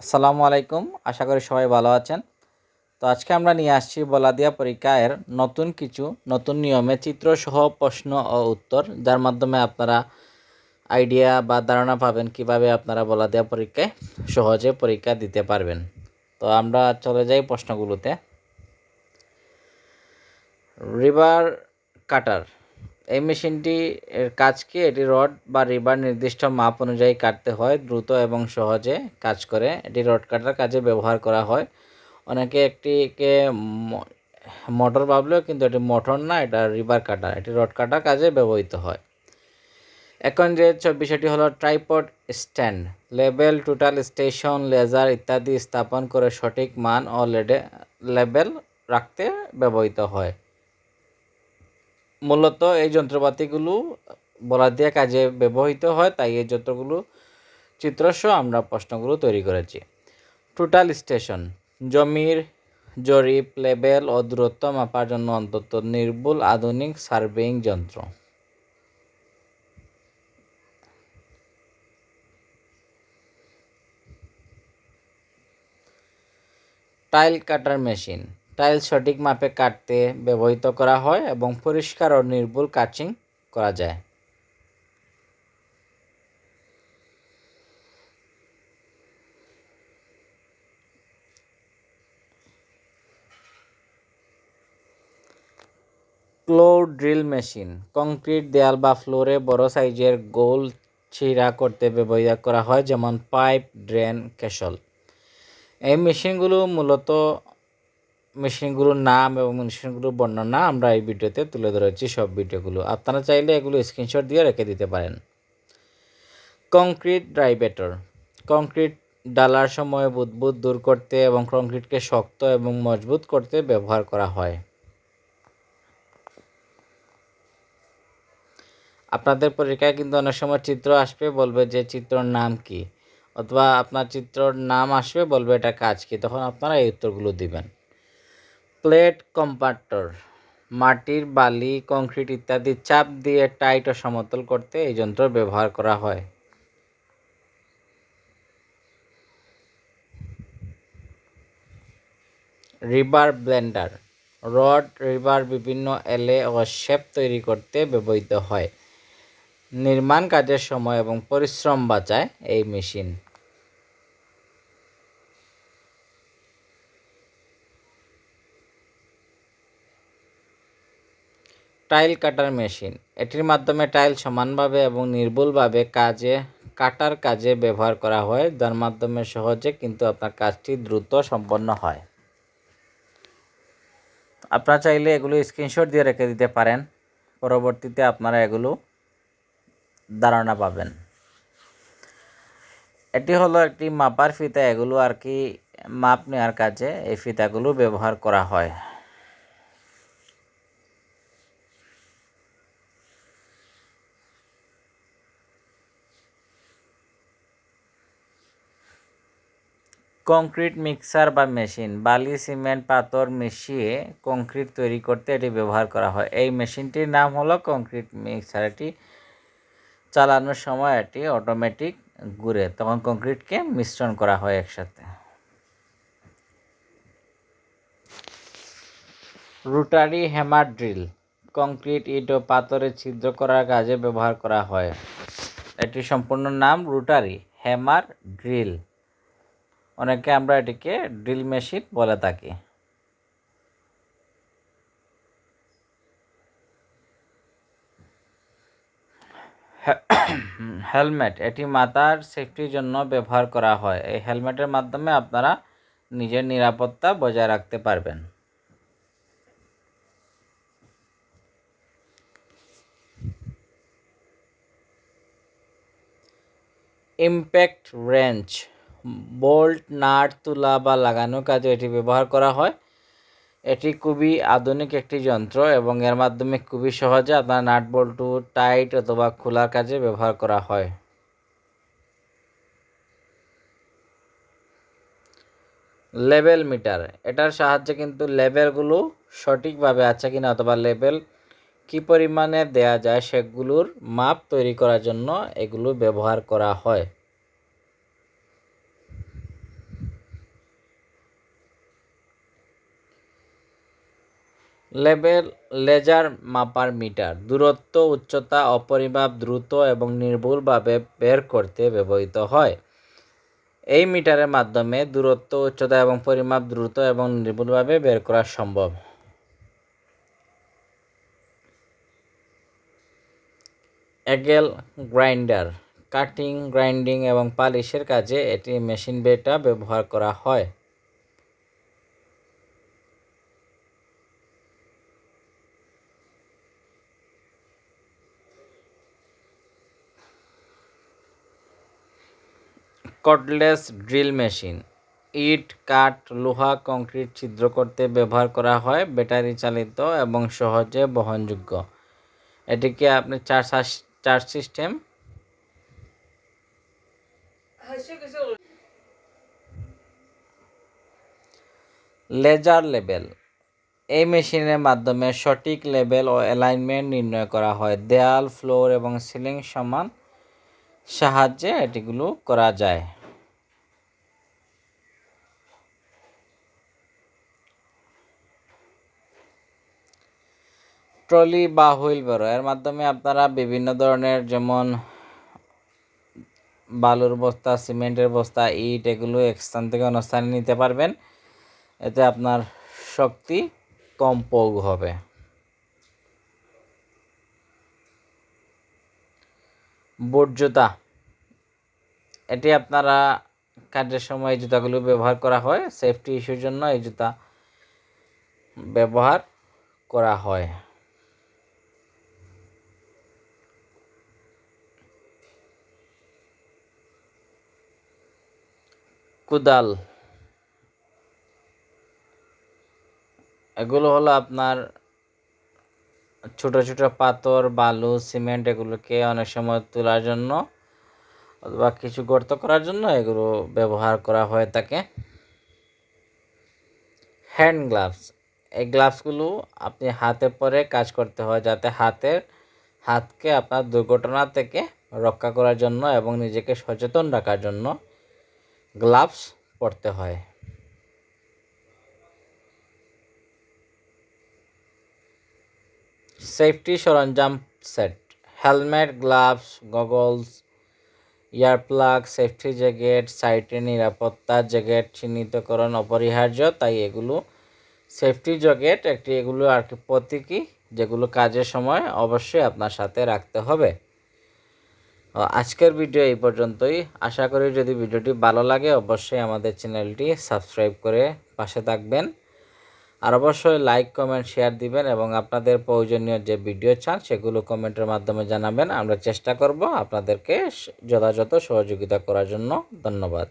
আসসালামু আলাইকুম। আশা করি সবাই ভালো আছেন। তো আজকে আমরা নিয়ে আসছি বলাদিয়া পরীক্ষার নতুন নিয়মে চিত্রসহ প্রশ্ন ও উত্তর, যার মাধ্যমে আপনারা আইডিয়া বা ধারণা পাবেন কিভাবে আপনারা বলাদিয়া পরীক্ষায় সহজে পরীক্ষা দিতে পারবেন। তো আমরা চলে যাই প্রশ্নগুলোতে। রিবার কাটার এই মেশিনটি এর কাজ কি? এটি রড বা রিবার নির্দিষ্ট মাপ অনুযায়ী কাটতে হয়, দ্রুত এবং সহজে কাজ করে। এটি রড কাটার কাজে ব্যবহার করা হয়। অনেকে একটিকে মোটর ভাবলেও কিন্তু এটি মোটর না, এটা রিবার কাটার। এটি রড কাটার কাজে ব্যবহৃত হয়। এখন যে বিষয়টি হলো tripod stand, label, total station, laser ইত্যাদি স্থাপন করে সঠিক মান ও লেবেল রাখতে ব্যবহৃত হয়। মূলত এই যন্ত্রপাতিগুলো বলাদিয়া কাজে ব্যবহৃত হয়, তাই এই যন্ত্রগুলো চিত্রসহ আমরা প্রশ্নগুলো তৈরি করেছি। টোটাল স্টেশন, জমির জরিপ, লেবেল ও দূরত্ব মাপার জন্য অন্তত নির্ভুল আধুনিক সার্ভেয়িং যন্ত্র। টাইল কাটার মেশিন, টাইল সঠিক মাপে কাটতে ব্যবহৃত করা হয় এবং পরিষ্কার ও নির্ভুল কাটিং করা যায়। ফ্লোর ড্রিল মেশিন, কংক্রিট দেয়াল বা ফ্লোরে বড় সাইজের গোল ছিঁড়া করতে ব্যবহার করা হয়, যেমন পাইপ, ড্রেন, ক্যাসল। এই মেশিনগুলোর নাম এবং মেশিনগুলোর বর্ণনা আমরা এই ভিডিওতে তুলে ধরেছি, সব ভিডিওগুলো। আপনারা চাইলে এগুলো স্ক্রিনশট দিয়ে রেখে দিতে পারেন। কংক্রিট ড্রাইভেটর, কংক্রিট ডালার সময় বুদবুদ দূর করতে এবং কংক্রিটকে শক্ত এবং মজবুত করতে ব্যবহার করা হয়। আপনাদের পরীক্ষায় কিন্তু অনেক সময় চিত্র আসবে, বলবে যে চিত্রর নাম কি, অথবা আপনার চিত্রর নাম আসবে, বলবে এটা কাজ কি, তখন আপনারা এই উত্তরগুলো দিবেন। প্লেট কম্পাক্টর, মাটির, বালি, কংক্রিট ইত্যাদি চাপ দিয়ে টাইট ও সমতল করতে এই যন্ত্র ব্যবহার করা হয়। রিবার ব্লেন্ডার, রড, রিবার বিভিন্ন এলে ও শেপ তৈরি করতে ব্যবহৃত হয়। নির্মাণ কাজের সময় এবং পরিশ্রম বাঁচায় এই মেশিন। টাইল কাটার মেশিন, এটির মাধ্যমে টাইল সমানভাবে এবং নির্ভুলভাবে কাটার কাজে ব্যবহার করা হয়, যার মাধ্যমে সহজে কিন্তু আপনার কাজটি দ্রুত সম্পন্ন হয়। আপনারা চাইলে এগুলো স্ক্রিনশট দিয়ে রেখে দিতে পারেন, পরবর্তীতে আপনারা এগুলো ধারণা পাবেন। এটি হলো একটি মাপার ফিতা, এগুলো আর কি মাপ নেওয়ার কাজে এই ফিতাগুলো ব্যবহার করা হয়। কংক্রিট মিক্সার বা মেশিন, বালি, সিমেন্ট, পাথর মিশিয়ে কংক্রিট তৈরি করতে এটি ব্যবহার করা হয়। এই মেশিনটির নাম হলো কংক্রিট মিক্সার। এটি চালানোর সময় এটি অটোমেটিক ঘুরে, তখন কংক্রিটকে মিশ্রণ করা হয় একসাথে। রোটারি হ্যামার ড্রিল, কংক্রিট, ইট ও পাথরে ছিদ্র করার কাজে ব্যবহার করা হয়। এটির সম্পূর্ণ নাম রোটারি হ্যামার ড্রিল। অনেকে আমরা এটিকে ড্রিল মেশিন বলে থাকি। হেলমেট, এটি মাথার সেফটির জন্য ব্যবহার করা হয়। এই হেলমেটের মাধ্যমে আপনারা নিজের নিরাপত্তা বজায় রাখতে পারবেন। ইমপ্যাক্ট রেঞ্চ, বোল্ট, নাট তোলা বা লাগানোর কাজে এটি ব্যবহার করা হয়। এটি খুবই আধুনিক একটি যন্ত্র এবং এর মাধ্যমে খুবই সহজে আপনার নাট বল্টু টাইট অথবা খোলার কাজে ব্যবহার করা হয়। লেবেল মিটার, এটার সাহায্যে কিন্তু লেবেলগুলো সঠিকভাবে আছে কিনা অথবা লেবেল কী পরিমাণে দেয়া যায় সেগুলোর মাপ তৈরি করার জন্য এগুলো ব্যবহার করা হয়। লেবেল লেজার মাপার মিটার দূরত্ব, উচ্চতা, অপরিমাপ দ্রুত এবং নির্ভুলভাবে বের করতে ব্যবহৃত হয়। এই মিটারের মাধ্যমে দূরত্ব, উচ্চতা এবং পরিমাপ দ্রুত এবং নির্ভুলভাবে বের করা সম্ভব। এগেল গ্রাইন্ডার কাটিং, গ্রাইন্ডিং এবং পালিশের কাজে এটি মেশিন ব্লেডটা ব্যবহার করা হয়। কর্ডলেস ড্রিল মেশিন ইট, কাঠ, লোহা, কংক্রিট ছিদ্র করতে ব্যবহার করা হয়। ব্যাটারি চালিত এবং সহজে বহনযোগ্য। এটিকে আপনি চার্জ সিস্টেম। লেজার লেবেল এই মেশিনের মাধ্যমে সঠিক লেবেল ও অ্যালাইনমেন্ট নির্ণয় করা হয়। দেয়াল, ফ্লোর এবং সিলিং সমান সাহায্যে এটিগুলো করা যায়। ট্রলি বা হুইল বেরো এর মাধ্যমে আপনারা বিভিন্ন ধরনের যেমন বালুর বস্তা, সিমেন্টের বস্তা, ইট এগুলো এক স্থান থেকে অন্য স্থানে নিতে পারবেন। এতে আপনার শক্তি কম প্রয়োগ হবে। বুট জুতা এটি আপনারা কাজের সময় এই জুতাগুলো ব্যবহার করা হয়। সেফটি ইস্যুর জন্য এই জুতা ব্যবহার করা হয়। কুদাল এগুলো হলো আপনার ছোট ছোট পাথর, বালু, সিমেন্ট এগুলোকে অনেক সময় তোলার জন্য অথবা কিছু গর্ত করার জন্য এগুলো ব্যবহার করা হয়ে থাকে। হ্যান্ড গ্লাভস এই গ্লাভসগুলো আপনি হাতে পরে কাজ করতে হয়, যাতে হাতকে আপনার দুর্ঘটনা থেকে রক্ষা করার জন্য এবং নিজেকে সচেতন রাখার জন্য গ্লাভস পরতে হয়। সেফটি সরঞ্জাম set helmet, gloves, goggles, earplug, safety jacket, সাইটের নিরাপত্তা জ্যাকেট চিহ্নিতকরণ অপরিহার্য। তাই এগুলো সেফটি জ্যাকেট এগুলো আর কি প্রতীকী, যেগুলো কাজের সময় অবশ্যই আপনার সাথে রাখতে হবে। আজকের ভিডিও এই পর্যন্তই। আশা করি যদি ভিডিওটি ভালো লাগে অবশ্যই আমাদের চ্যানেলটি সাবস্ক্রাইব করে পাশে থাকবেন। আর অবশ্যই লাইক, কমেন্ট, শেয়ার দিবেন এবং আপনাদের প্রয়োজনীয় যে ভিডিও চান সেগুলো কমেন্টের মাধ্যমে জানাবেন। আমরা চেষ্টা করব আপনাদেরকে যথাযথ সহযোগিতা করার জন্য। ধন্যবাদ।